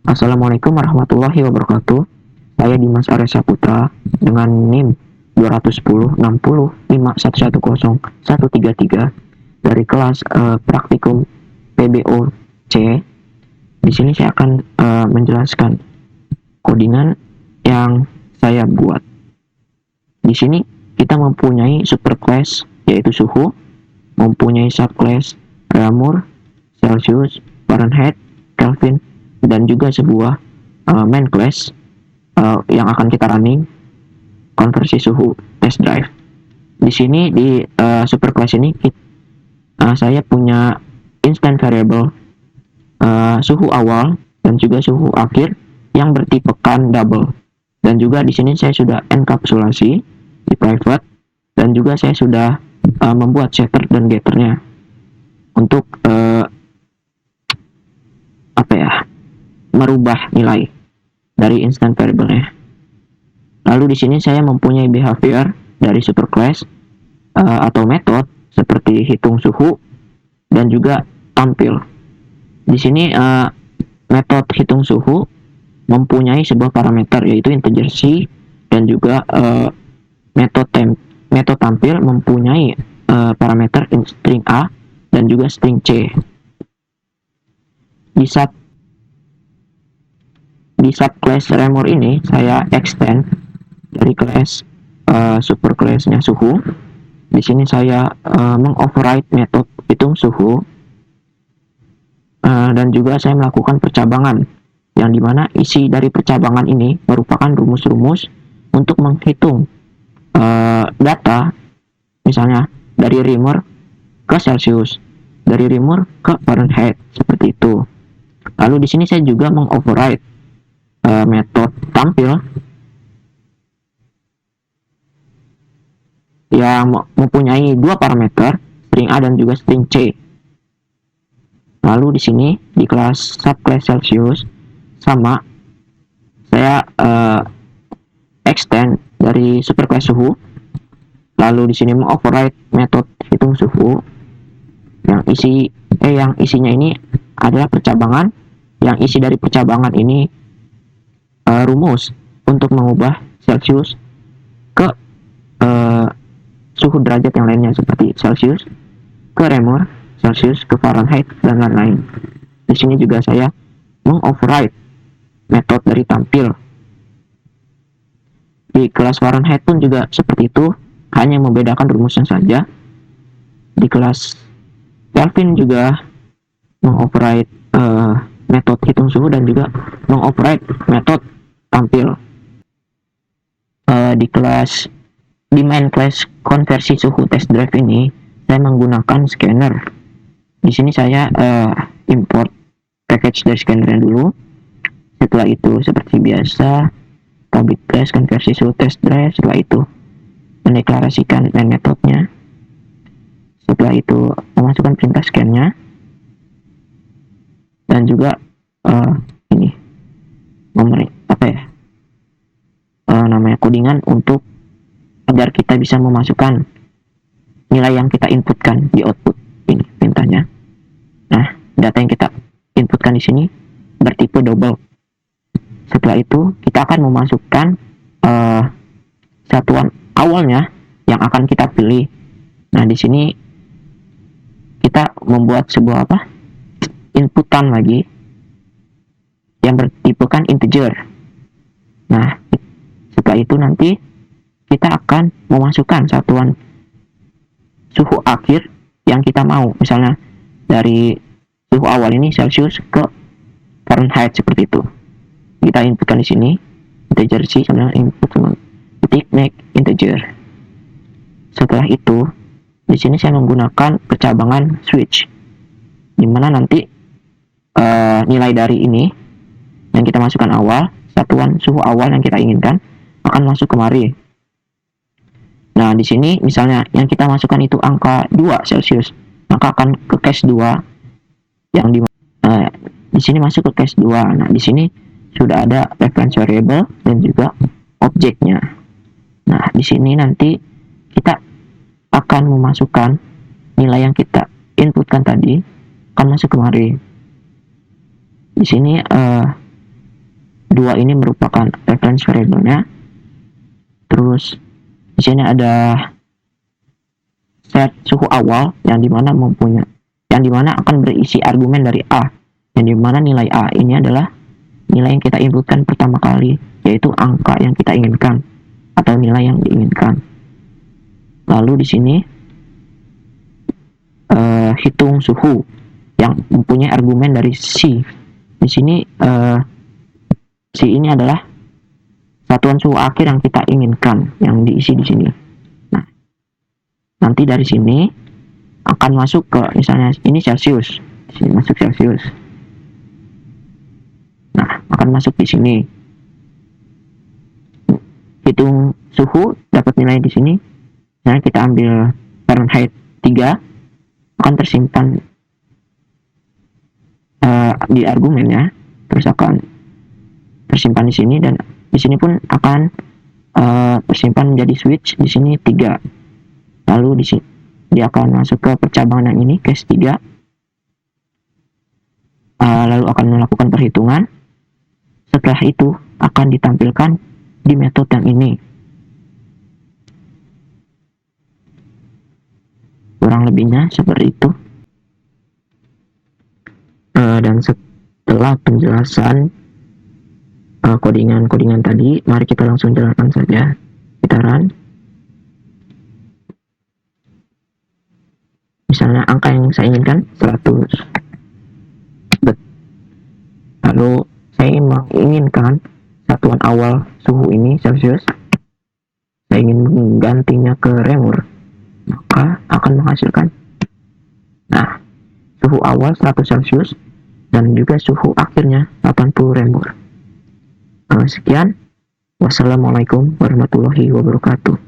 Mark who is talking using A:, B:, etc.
A: Assalamualaikum warahmatullahi wabarakatuh. Saya Dimas Arya Saputra dengan NIM 210 60 5110 133 dari kelas praktikum PBOC. Di sini saya akan menjelaskan codingan yang saya buat. Di sini kita mempunyai superclass yaitu suhu, mempunyai subclass Reaumur, Celsius, Fahrenheit, Kelvin, dan juga sebuah main class yang akan kita running konversi suhu test drive. Di sini di superclass ini saya punya instant variable suhu awal dan juga suhu akhir yang bertipekan double. Dan juga di sini saya sudah enkapsulasi di private, dan juga saya sudah membuat setter dan getternya untuk merubah nilai dari instant variable-nya. Lalu di sini saya mempunyai behavior dari superclass atau metode seperti hitung suhu dan juga tampil. Di sini metode hitung suhu mempunyai sebuah parameter yaitu integer C, dan juga metode tampil mempunyai parameter string A dan juga string C. Di subclass Reaumur ini saya extend dari kelas superclassnya suhu. Di sini saya mengoverride metode hitung suhu dan juga saya melakukan percabangan, yang dimana isi dari percabangan ini merupakan rumus-rumus untuk menghitung data, misalnya dari Reaumur ke Celsius, dari Reaumur ke Fahrenheit, seperti itu. Lalu di sini saya juga mengoverride metode tampil yang mempunyai dua parameter, string A dan juga string C. Lalu di sini di kelas subclass Celsius sama saya extend dari superclass suhu. Lalu di sini mengoverride metode hitung suhu yang isinya ini adalah percabangan, yang isi dari percabangan ini rumus untuk mengubah Celsius ke suhu derajat yang lainnya seperti Celsius ke Reaumur, Celsius ke Fahrenheit, dan lain-lain. Di sini juga saya mengoverride metode dari tampil. Di kelas Fahrenheit pun juga seperti itu, hanya membedakan rumusnya saja. Di kelas Kelvin juga mengoverride metode hitung suhu dan juga mengoverride metode tampil. Di main class konversi suhu test drive ini saya menggunakan scanner. Di sini saya import package dari scannernya dulu. Setelah itu seperti biasa public class konversi suhu test drive. Setelah itu mendeklarasikan main metodenya. Setelah itu memasukkan perintah scan-nya, dan juga namanya codingan untuk agar kita bisa memasukkan nilai yang kita inputkan di output ini perintahnya. Nah, data yang kita inputkan di sini bertipe double. Setelah itu kita akan memasukkan satuan awalnya yang akan kita pilih. Nah, di sini kita membuat sebuah inputan lagi yang bertipekan integer. Nah, setelah itu nanti kita akan memasukkan satuan suhu akhir yang kita mau, misalnya dari suhu awal ini Celsius ke Fahrenheit, seperti itu. Kita inputkan di sini integer C sama input sama ketik make integer. Setelah itu di sini saya menggunakan percabangan switch, dimana nanti nilai dari ini yang kita masukkan awal, satuan suhu awal yang kita inginkan akan masuk kemari. Nah, di sini misalnya yang kita masukkan itu angka 2 Celsius, maka akan ke case 2 yang di sini masuk ke case 2. Nah, di sini sudah ada reference variable dan juga objeknya. Nah, di sini nanti kita akan memasukkan nilai yang kita inputkan tadi, akan masuk kemari. Di sini dua ini merupakan reference variable-nya. Terus di sini ada set suhu awal yang dimana akan berisi argumen dari A, yang dimana nilai A ini adalah nilai yang kita inputkan pertama kali, yaitu angka yang kita inginkan atau nilai yang diinginkan. Lalu di sini hitung suhu yang mempunyai argumen dari C. Di sini C ini adalah satuan suhu akhir yang kita inginkan yang diisi di sini. Nah, nanti dari sini akan masuk ke, misalnya ini Celcius, di sini masuk Celcius. Nah, akan masuk di sini. Hitung suhu dapat nilai di sini. Nah, kita ambil Fahrenheit 3, akan tersimpan di argumennya, terus akan tersimpan di sini, dan di sini pun akan tersimpan menjadi switch di sini 3. Lalu di sini dia akan masuk ke percabangan yang ini, case 3. Lalu akan melakukan perhitungan. Setelah itu akan ditampilkan di metode yang ini. Kurang lebihnya seperti itu. Dan setelah penjelasan codingan tadi, mari kita langsung jalankan saja. Kita run. Misalnya angka yang saya inginkan 100. Lalu saya menginginkan satuan awal suhu ini Celsius. Saya ingin menggantinya ke Reaumur, maka akan menghasilkan, nah, suhu awal 100 Celsius dan juga suhu akhirnya 80 Reaumur. Sekian. Wassalamualaikum warahmatullahi wabarakatuh.